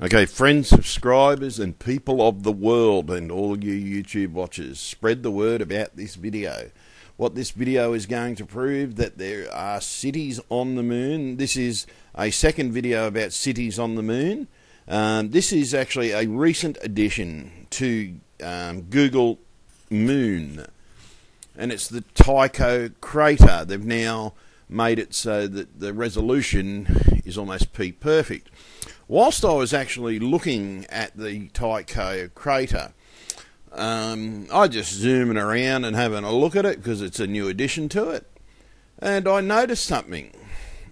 Okay, friends, subscribers, and people of the world, and all you YouTube watchers, spread the word about this video. What this video is going to prove, that there are cities on the moon. This is a second video about cities on the moon. This is actually a recent addition to Google Moon, and it's the Tycho crater. They've now made it so that the resolution is almost peak perfect. Whilst I was actually looking at the Tycho crater, I just zooming around and having a look at it because it's a new addition to it, and I noticed something.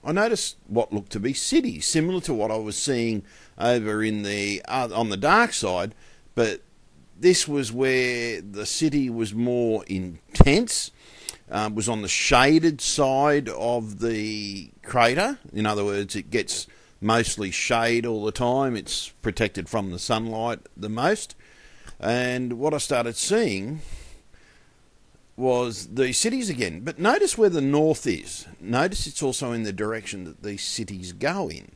I noticed what looked to be cities, similar to what I was seeing over in the on the dark side, but this was where the city was more intense. Was on the shaded side of the crater. In other words, it gets mostly shade all the time. It's protected from the sunlight the most. And what I started seeing was the cities again. But notice where the north is. Notice it's also in the direction that these cities go in.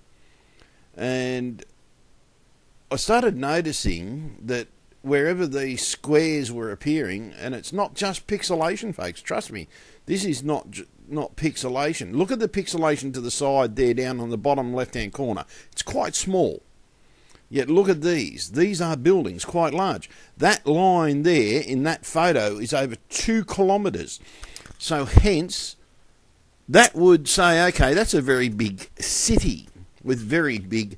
And I started noticing that wherever these squares were appearing, and it's not just pixelation, folks, trust me, this is not pixelation. Look at the pixelation to the side there down on the bottom left-hand corner. It's quite small. Yet look at these. These are buildings, quite large. That line there in that photo is over 2 kilometres. So hence, that would say, okay, that's a very big city with very big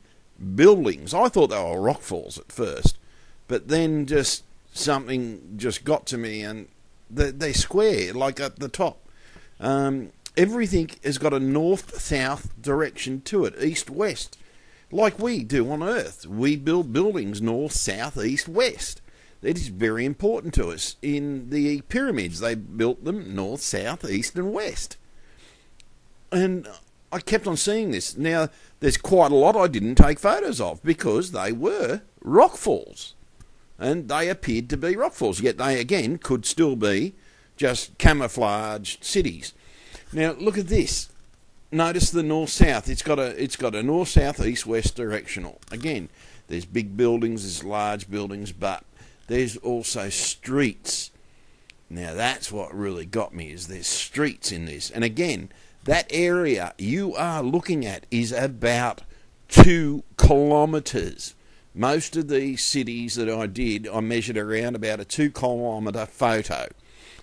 buildings. I thought they were rock falls at first. But then just something just got to me, and they're square, like at the top. Everything has got a north-south direction to it, east-west, like we do on Earth. We build buildings north, south, east, west. It is very important to us. In the pyramids, they built them north, south, east, and west. And I kept on seeing this. Now, there's quite a lot I didn't take photos of because they were rock falls. And they appeared to be rockfalls, yet they again could still be just camouflaged cities. Now look at this. Notice the north-south. It's got a north-south, east-west directional. Again, there's big buildings, there's large buildings, but there's also streets. Now that's what really got me, is there's streets in this. And again, that area you are looking at is about 2 kilometres. Most of these cities that I did, I measured around about a 2 kilometre photo.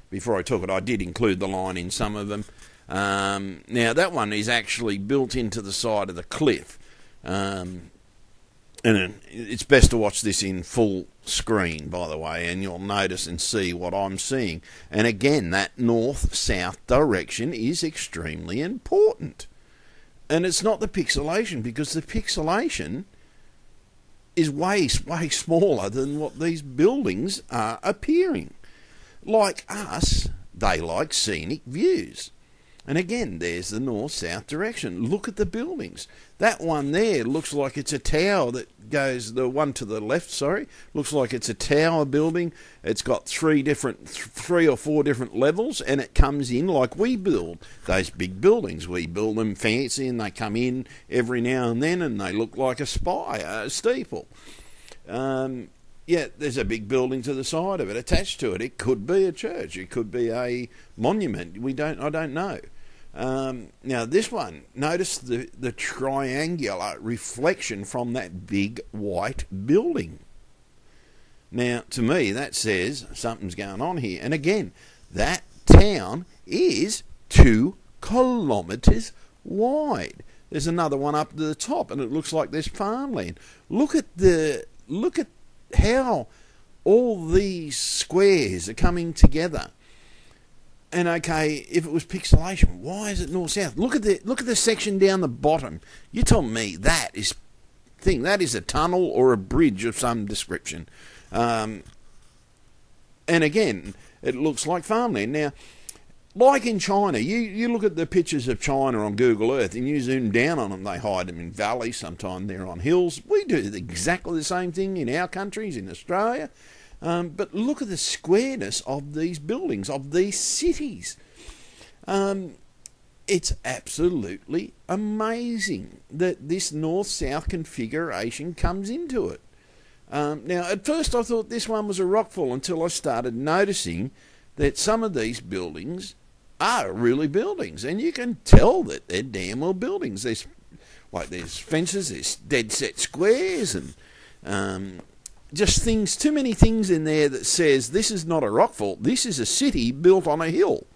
Before I took it, I did include the line in some of them. Now, that one is actually built into the side of the cliff. And it's best to watch this in full screen, by the way, and you'll notice and see what I'm seeing. And again, that north-south direction is extremely important. And it's not the pixelation, because the pixelation is way smaller than what these buildings are appearing. Like us, they like scenic views. And again, there's the north-south direction. Look at the buildings. That one there looks like it's a tower that goes, the one to the left, sorry, looks like it's a tower building. It's got 3 or 4 different levels, and it comes in like we build those big buildings. We build them fancy, and they come in every now and then, and they look like a spire, a steeple. Yeah, there's a big building to the side of it, attached to it. It could be a church. It could be a monument. I don't know. Now this one, notice the triangular reflection from that big white building. Now, to me, that says something's going on here. And again, that town is 2 kilometres wide. There's another one up to the top, and it looks like there's farmland. Look at how all these squares are coming together. And okay, if it was pixelation, why is it north-south? Look at the section down the bottom. You tell me that is a tunnel or a bridge of some description. And again, it looks like farmland. Now, like in China, you look at the pictures of China on Google Earth and you zoom down on them. They hide them in valleys, sometimes they're on hills. We do exactly the same thing in our countries, in Australia. But look at the squareness of these buildings, of these cities. It's absolutely amazing that this north-south configuration comes into it. Now, at first I thought this one was a rockfall until I started noticing that some of these buildings are really buildings, and you can tell that they're damn well buildings. There's fences, there's dead set squares, and just things, too many things in there that says this is not a rockfall, this is a city built on a hill.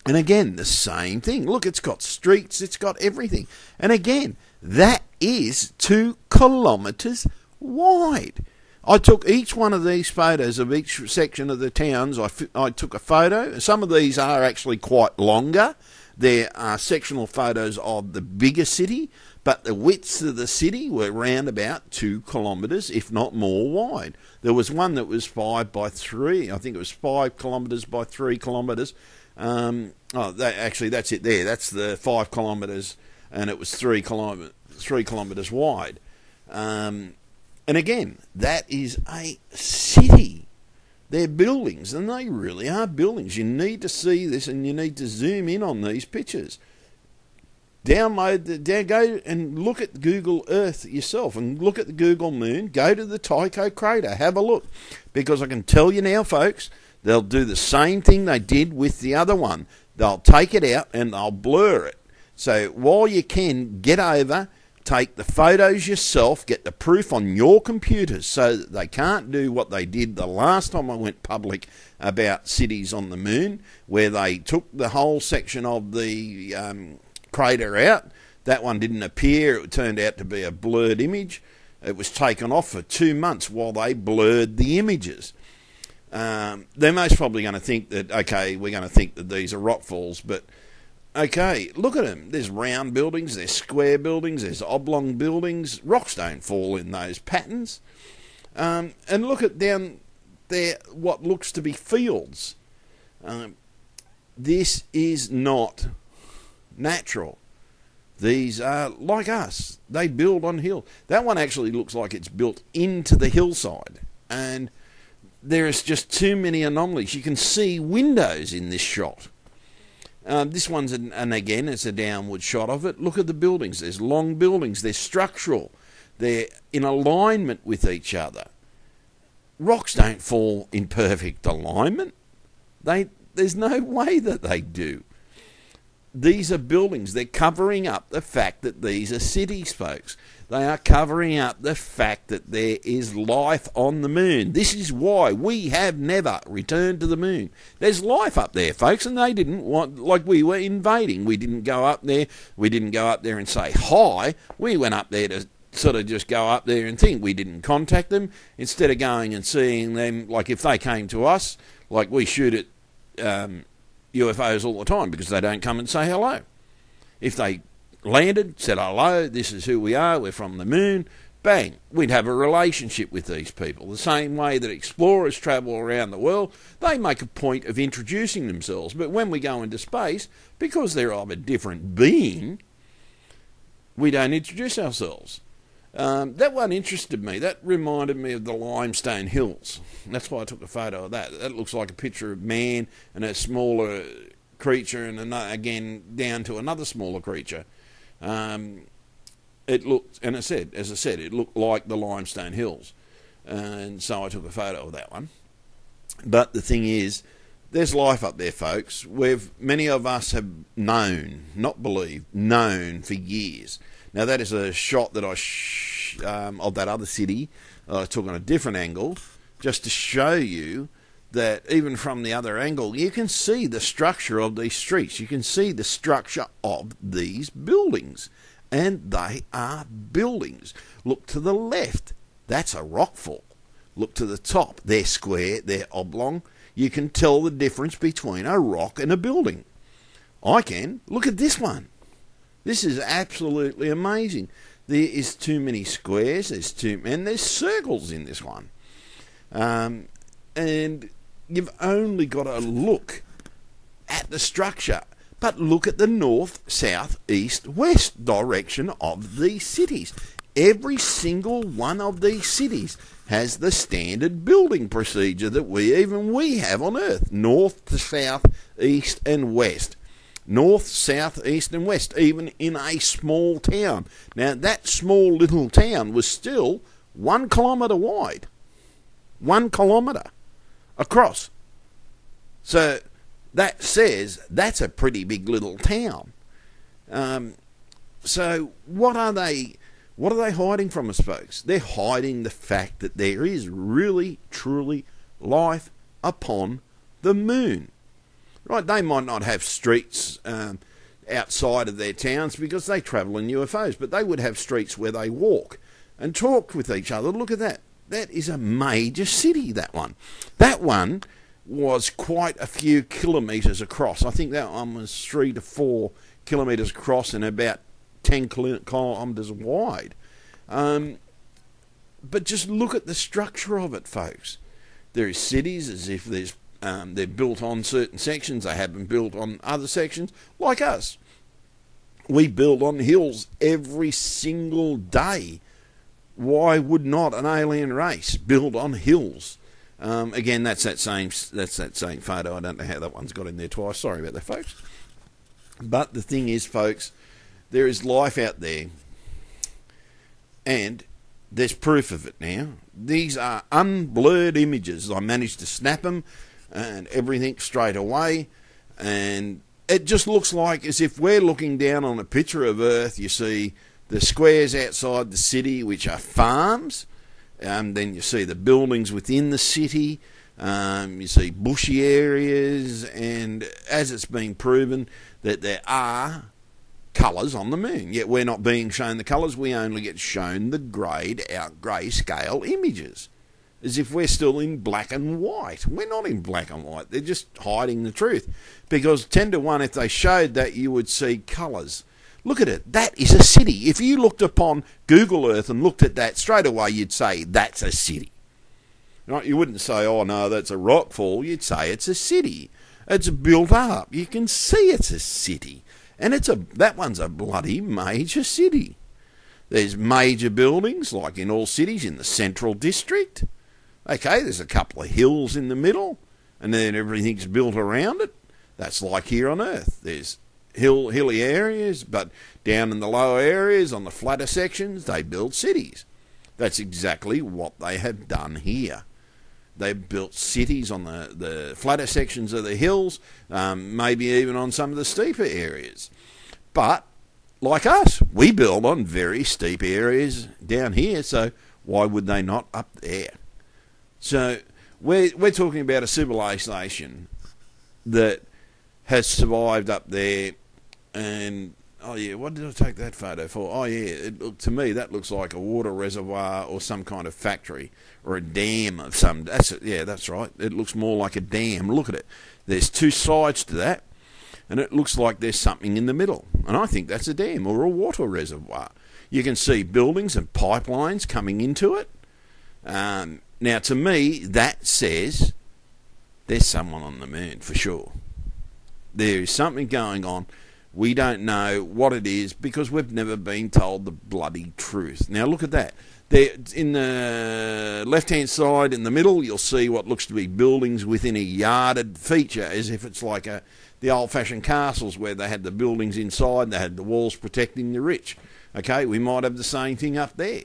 And again, the same thing. Look, it's got streets, it's got everything. And again, that is 2 kilometres wide. I took each one of these photos of each section of the towns. I took a photo. Some of these are actually quite longer. There are sectional photos of the bigger city, but the widths of the city were round about 2 kilometres, if not more, wide. There was one that was 5 by 3. I think it was 5 kilometres by 3 kilometres. That's it there. That's the 5 kilometres, and it was 3 kilometres wide. And again, that is a city. They're buildings, and they really are buildings. You need to see this, and you need to zoom in on these pictures. Go and look at Google Earth yourself, and look at the Google Moon. Go to the Tycho crater. Have a look, because I can tell you now, folks, they'll do the same thing they did with the other one. They'll take it out and they'll blur it. So while you can, get over, take the photos yourself, get the proof on your computers so that they can't do what they did the last time I went public about cities on the moon, where they took the whole section of the crater out. That one didn't appear. It turned out to be a blurred image. It was taken off for 2 months while they blurred the images. They're most probably going to think that, okay, we're going to think that these are rockfalls, but okay, look at them. There's round buildings, there's square buildings, there's oblong buildings. Rocks don't fall in those patterns. And look at down there what looks to be fields. This is not natural. These are like us. They build on hill. That one actually looks like it's built into the hillside, and there is just too many anomalies. You can see windows in this shot. This one's, and again, it's a downward shot of it. Look at the buildings. There's long buildings. They're structural. They're in alignment with each other. Rocks don't fall in perfect alignment. There's no way that they do. These are buildings. They're covering up the fact that these are cities, folks. They are covering up the fact that there is life on the moon. This is why we have never returned to the moon. There's life up there, folks, and they didn't want, like we were invading. We didn't go up there. We didn't go up there and say hi. We went up there to sort of just go up there and think. We didn't contact them. Instead of going and seeing them, like if they came to us, like we shoot at UFOs all the time because they don't come and say hello. If they landed, said hello, this is who we are, we're from the moon, bang, we'd have a relationship with these people. The same way that explorers travel around the world, they make a point of introducing themselves. But when we go into space, because they're of a different being, we don't introduce ourselves. That one interested me. That reminded me of the limestone hills. That's why I took a photo of that. That looks like a picture of man and a smaller creature, and again down to another smaller creature. It looked, and as I said, it looked like the limestone hills, and so I took a photo of that one. But the thing is, there's life up there, folks. Many of us have known, not believed, known for years. Now that is a shot that of that other city I took on a different angle, just to show you that even from the other angle, you can see the structure of these streets. You can see the structure of these buildings. And they are buildings. Look to the left. That's a rockfall. Look to the top. They're square. They're oblong. You can tell the difference between a rock and a building. I can. Look at this one. This is absolutely amazing. There is too many squares. And there's circles in this one. And you've only got to look at the structure, but look at the north, south, east, west direction of these cities. Every single one of these cities has the standard building procedure that we have on Earth, north to south, east and west. north, south, east and west, even in a small town. Now, that small little town was still 1 kilometre wide. 1 kilometre across. So that says that's a pretty big little town. So what are they hiding from us, folks? They're hiding the fact that there is really, truly life upon the moon. Right? They might not have streets outside of their towns because they travel in UFOs, but they would have streets where they walk and talk with each other. Look at that. That is a major city, that one. That one was quite a few kilometres across. I think that one was 3 to 4 kilometres across and about 10 kilometres wide. But just look at the structure of it, folks. There is cities as if they're built on certain sections. They haven't built on other sections, like us. We build on hills every single day. Why would not an alien race build on hills? Again, that's that same photo. I don't know how that one's got in there twice. Sorry about that, folks. But the thing is, folks, there is life out there, and there's proof of it now. These are unblurred images. I managed to snap them and everything straight away, and it just looks like as if we're looking down on a picture of Earth. You see the squares outside the city, which are farms. Then you see the buildings within the city. You see bushy areas, and as it's been proven that there are colours on the moon, yet we're not being shown the colours. We only get shown the greyed out greyscale images, as if we're still in black and white. We're not in black and white. They're just hiding the truth, because 10 to 1, if they showed that, you would see colours. Look at it. That is a city. If you looked upon Google Earth and looked at that, straight away you'd say that's a city. Right? You wouldn't say, oh no, that's a rockfall. You'd say it's a city. It's built up. You can see it's a city. And that one's a bloody major city. There's major buildings, like in all cities, in the central district. Okay, there's a couple of hills in the middle, and then everything's built around it. That's like here on Earth. There's hilly areas, but down in the lower areas, on the flatter sections, they build cities. That's exactly what they have done here. They've built cities on the flatter sections of the hills, maybe even on some of the steeper areas. But, like us, we build on very steep areas down here, so why would they not up there? So, we're talking about a civilization that has survived up there, and oh yeah, what did I take that photo for? Oh yeah, to me that looks like a water reservoir or some kind of factory or a dam of some. That's right. It looks more like a dam. Look at it. There's two sides to that, and it looks like there's something in the middle, and I think that's a dam or a water reservoir. You can see buildings and pipelines coming into it. Now, to me, that says there's someone on the moon for sure. There is something going on. We don't know what it is because we've never been told the bloody truth. Now look at that. There, in the left-hand side in the middle, you'll see what looks to be buildings within a yarded feature, as if it's like the old-fashioned castles where they had the buildings inside and they had the walls protecting the rich. Okay, we might have the same thing up there.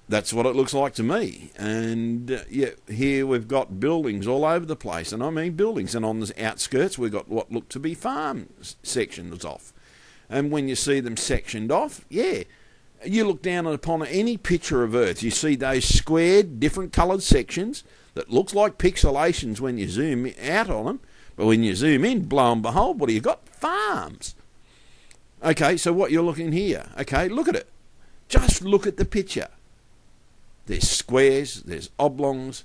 That's what it looks like to me. And yeah, here we've got buildings all over the place, and I mean buildings. And on the outskirts, we've got what look to be farm sections off. And when you see them sectioned off, yeah, you look down upon any picture of Earth, you see those squared, different coloured sections that looks like pixelations when you zoom out on them. But when you zoom in, lo and behold, what do you got? Farms. Okay, so what you're looking here, okay, look at it. Just look at the picture. There's squares, there's oblongs,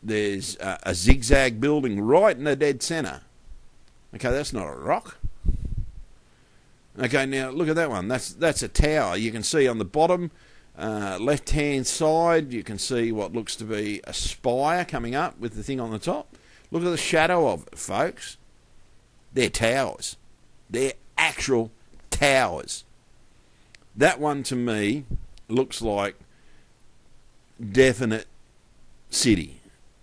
there's a zigzag building right in the dead centre. Okay, that's not a rock. Okay, now look at that one. That's a tower. You can see on the bottom left-hand side, you can see what looks to be a spire coming up with the thing on the top. Look at the shadow of it, folks. They're towers. They're actual towers. That one, to me, looks like definite city.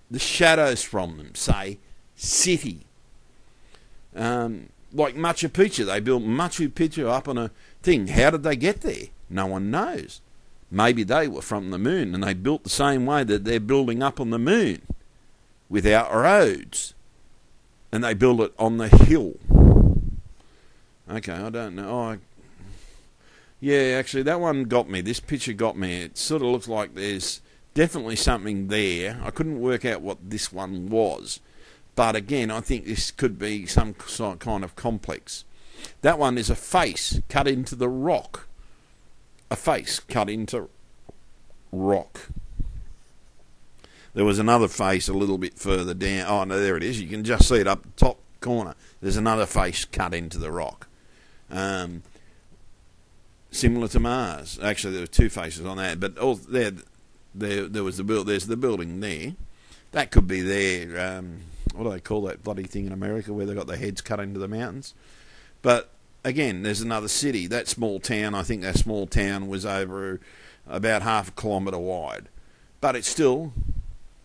The shadows from them say city. like Machu Picchu. They built Machu Picchu up on a thing. How did they get there? No one knows. Maybe they were from the moon and they built the same way that they're building up on the moon, without roads. And they built it on the hill. Okay, I don't know. Yeah, actually, that one got me. This picture got me. It sort of looks like there's definitely something there. I couldn't work out what this one was. But again, I think this could be some kind of complex. That one is a face cut into the rock. A face cut into rock. There was another face a little bit further down. Oh, no, there it is. You can just see it up the top corner. There's another face cut into the rock. Similar to Mars. Actually, there were two faces on that. But there was there's the building there. That could be there. What do they call that bloody thing in America where they got their heads cut into the mountains? But again, there's another city. That small town, I think that small town was over about half a kilometre wide. But it's still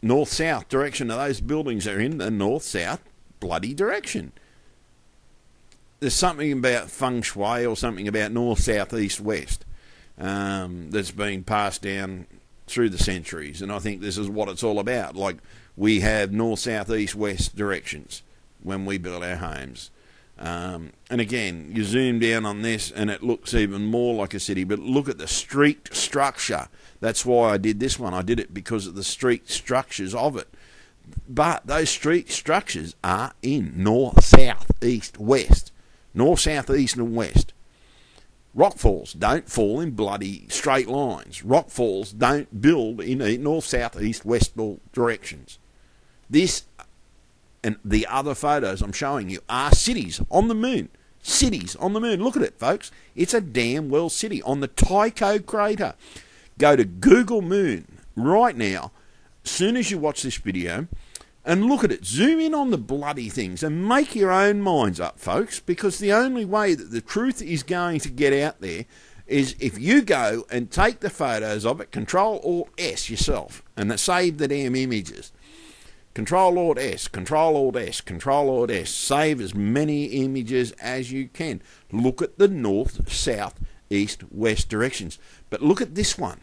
north-south direction. Of those buildings are in the north-south bloody direction. There's something about feng shui or something about north, south, east, west that's been passed down through the centuries, and I think this is what it's all about. Like, we have north, south, east, west directions when we build our homes. And again, you zoom down on this and it looks even more like a city, but look at the street structure. That's why I did this one. I did it because of the street structures of it. But those street structures are in north, south, east, west. North, south, east and west. Rockfalls don't fall in bloody straight lines. Rockfalls don't build in north, south, east, west directions. This and the other photos I'm showing you are cities on the moon. Cities on the moon. Look at it, folks. It's a damn well city on the Tycho crater. Go to Google Moon right now, as soon as you watch this video, and look at it. Zoom in on the bloody things and make your own minds up, folks, because the only way that the truth is going to get out there is if you go and take the photos of it, Control-Alt-S yourself, and save the damn images. Control-Alt-S, Control-Alt-S, Control-Alt-S. Save as many images as you can. Look at the north, south, east, west directions. But look at this one.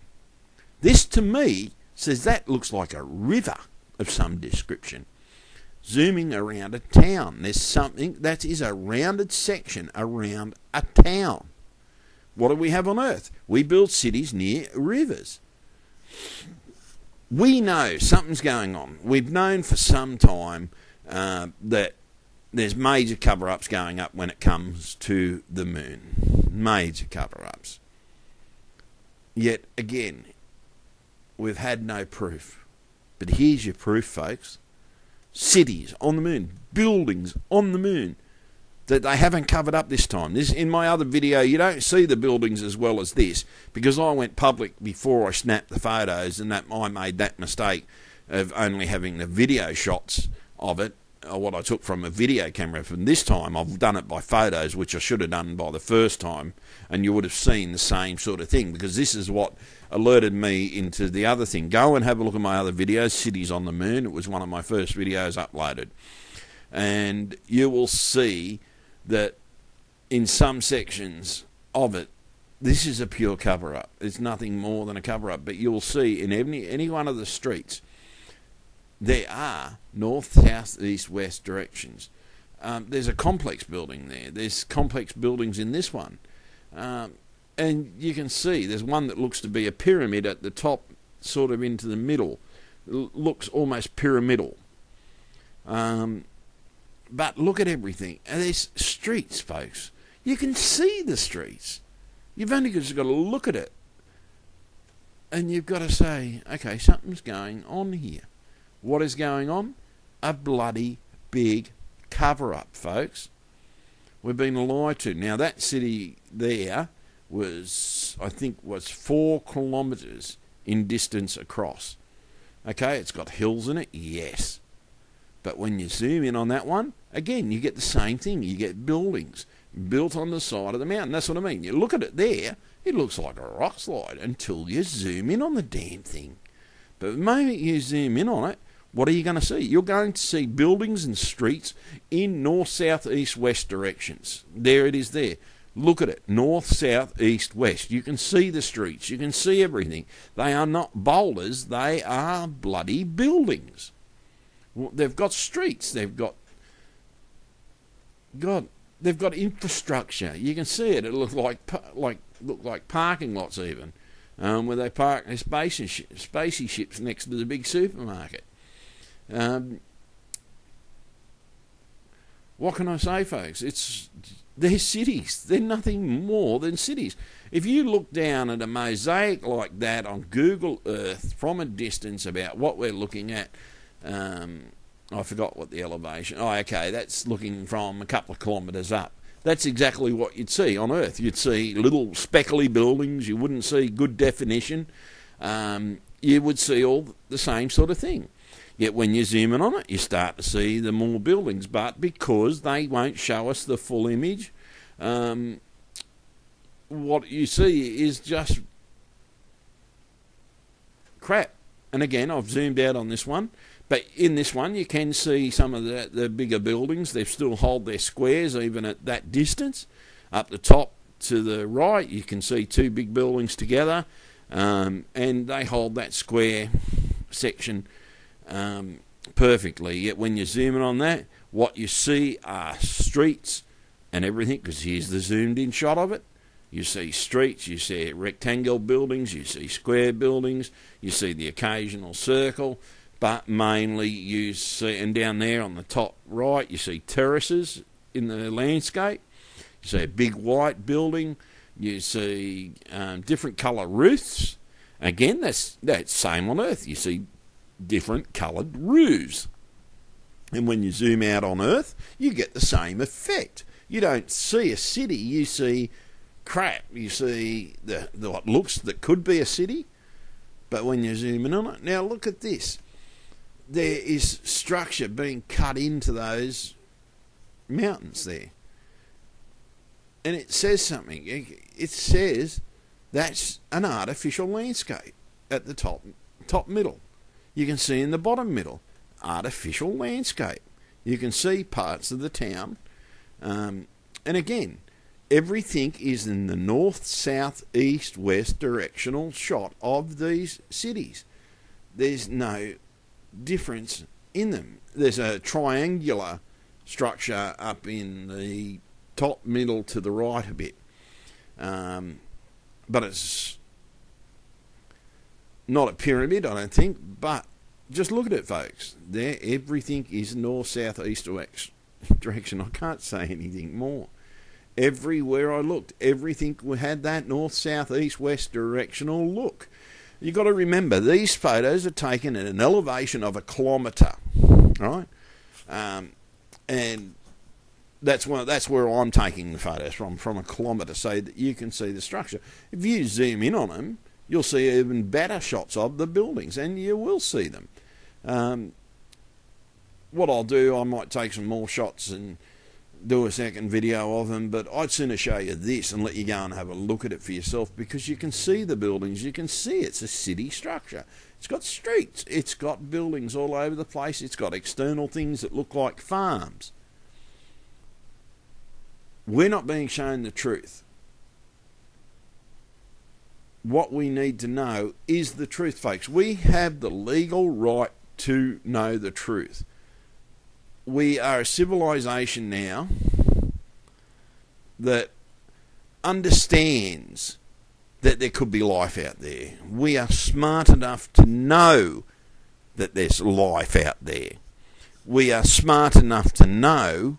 This, to me, says that looks like a river of some description. Zooming around a town. There's something that is a rounded section around a town. What do we have on Earth? We build cities near rivers. We know something's going on. We've known for some time that there's major cover-ups going up when it comes to the moon. Major cover-ups. Yet, again, we've had no proof. But here's your proof, folks. Cities on the moon. Buildings on the moon that they haven't covered up this time. This, in my other video, you don't see the buildings as well as this because I went public before I snapped the photos, and that I made that mistake of only having the video shots of it, or what I took from a video camera. From this time, I've done it by photos, which I should have done by the first time, and you would have seen the same sort of thing, because this is what alerted me into the other thing. Go and have a look at my other videos, Cities on the Moon. It was one of my first videos uploaded. And you will see that in some sections of it, this is a pure cover-up. It's nothing more than a cover-up. But you'll see in any one of the streets, there are north, south, east, west directions. There's a complex building there. There's complex buildings in this one. And you can see there's one that looks to be a pyramid at the top, sort of into the middle. It looks almost pyramidal. But look at everything. And there's streets, folks. You can see the streets. You've only just got to look at it. And you've got to say, okay, something's going on here. What is going on? A bloody big cover-up, folks. We've been lied to. Now, that city there was, I think, was 4 kilometres in distance across. Okay, it's got hills in it, yes. But when you zoom in on that one, again, you get the same thing. You get buildings built on the side of the mountain. That's what I mean. You look at it there, it looks like a rock slide until you zoom in on the damn thing. But the moment you zoom in on it, what are you going to see? You're going to see buildings and streets in north, south, east, west directions. There it is there. Look at it. North, south, east, west. You can see the streets. You can see everything. They are not boulders. They are bloody buildings. Well, they've got streets. They've got infrastructure. You can see it. It looks like parking lots even, where they park their spacey ships next to the big supermarket. What can I say, folks? They're cities. They're nothing more than cities. If you look down at a mosaic like that on Google Earth from a distance about what we're looking at, I forgot what the elevation. Oh, okay, that's looking from a couple of kilometres up. That's exactly what you'd see on Earth. You'd see little speckly buildings. You wouldn't see good definition. You would see all the same sort of thing. Yet when you zoom in on it, you start to see the more buildings. But because they won't show us the full image, what you see is just crap. And again, I've zoomed out on this one. But in this one, you can see some of the bigger buildings. They still hold their squares even at that distance. Up the top to the right, you can see two big buildings together. And they hold that square section perfectly. Yet when you zoom in on that, what you see are streets and everything, because here's the zoomed in shot of it. You see streets, you see rectangle buildings, you see square buildings, you see the occasional circle, but mainly you see, and down there on the top right, you see terraces in the landscape. You see a big white building, you see different colour roofs. Again, that's same on Earth. You see different coloured roofs. And when you zoom out on Earth, you get the same effect. You don't see a city, you see crap. You see the what looks that could be a city, but when you zoom in on it, now look at this. There is structure being cut into those mountains there. And it says something. It says that's an artificial landscape at the top middle. You can see in the bottom middle, artificial landscape. You can see parts of the town. And again, everything is in the north, south, east, west directional shot of these cities. There's no difference in them. There's a triangular structure up in the top middle to the right a bit. But it's not a pyramid, I don't think, but just look at it, folks. There, everything is north, south, east, west direction. I can't say anything more. Everywhere I looked, everything had that north, south, east, west directional look. You've got to remember, these photos are taken at an elevation of 1 kilometre, right? And that's where I'm taking the photos from 1 kilometre, so that you can see the structure. If you zoom in on them, you'll see even better shots of the buildings, and you will see them. What I'll do, I might take some more shots and do a second video of them, but I'd sooner show you this and let you go and have a look at it for yourself, because you can see the buildings. You can see it's a city structure. It's got streets. It's got buildings all over the place. It's got external things that look like farms. We're not being shown the truth. What we need to know is the truth, folks. We have the legal right to know the truth. We are a civilization now that understands that there could be life out there. We are smart enough to know that there's life out there. We are smart enough to know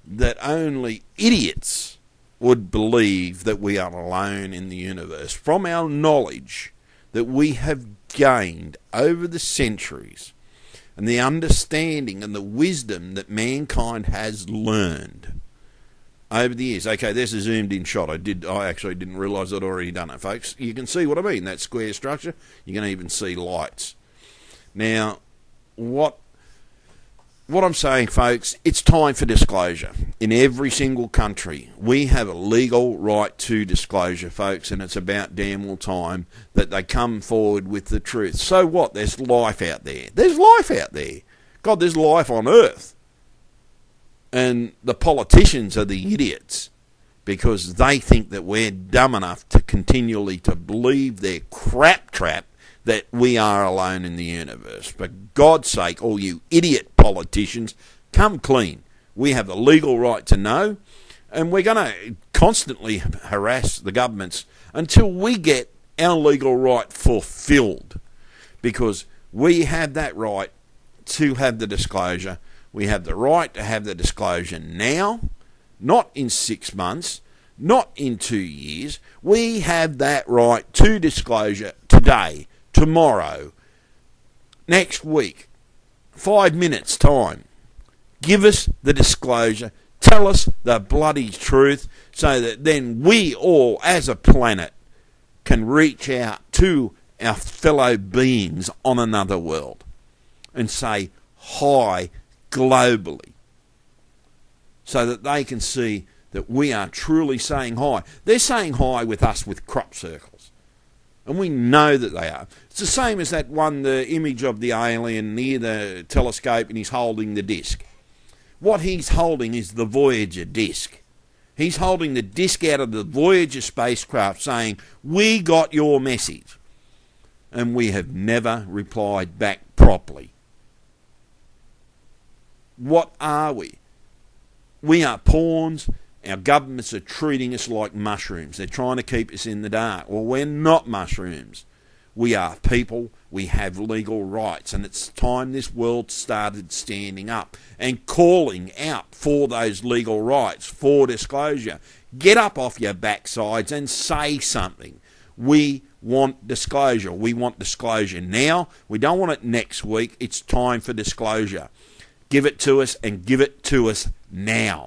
that only idiots would believe that we are alone in the universe. From our knowledge that we have gained over the centuries, and the understanding and the wisdom that mankind has learned over the years. Okay, there's a zoomed in shot. I actually didn't realise I'd already done it, folks. You can see what I mean, that square structure. You can even see lights. Now, what what I'm saying, folks, it's time for disclosure. In every single country, we have a legal right to disclosure, folks, and it's about damn well time that they come forward with the truth. So what? There's life out there. There's life out there. God, there's life on Earth. And the politicians are the idiots because they think that we're dumb enough to continually to believe their crap trap that we are alone in the universe. For God's sake, all you idiot politicians, come clean. We have the legal right to know, and we're going to constantly harass the governments until we get our legal right fulfilled, because we have that right to have the disclosure. We have the right to have the disclosure now, not in 6 months, not in 2 years. We have that right to disclosure today, tomorrow, next week, 5 minutes time. Give us the disclosure. Tell us the bloody truth so that then we all as a planet can reach out to our fellow beings on another world and say hi globally so that they can see that we are truly saying hi. They're saying hi with us with crop circles. And we know that they are. It's the same as that one, the image of the alien near the telescope and he's holding the disc. What he's holding is the Voyager disc. He's holding the disc out of the Voyager spacecraft saying, we got your message. And we have never replied back properly. What are we? We are pawns. Our governments are treating us like mushrooms. They're trying to keep us in the dark. Well, we're not mushrooms. We are people. We have legal rights. And it's time this world started standing up and calling out for those legal rights, for disclosure. Get up off your backsides and say something. We want disclosure. We want disclosure now. We don't want it next week. It's time for disclosure. Give it to us and give it to us now.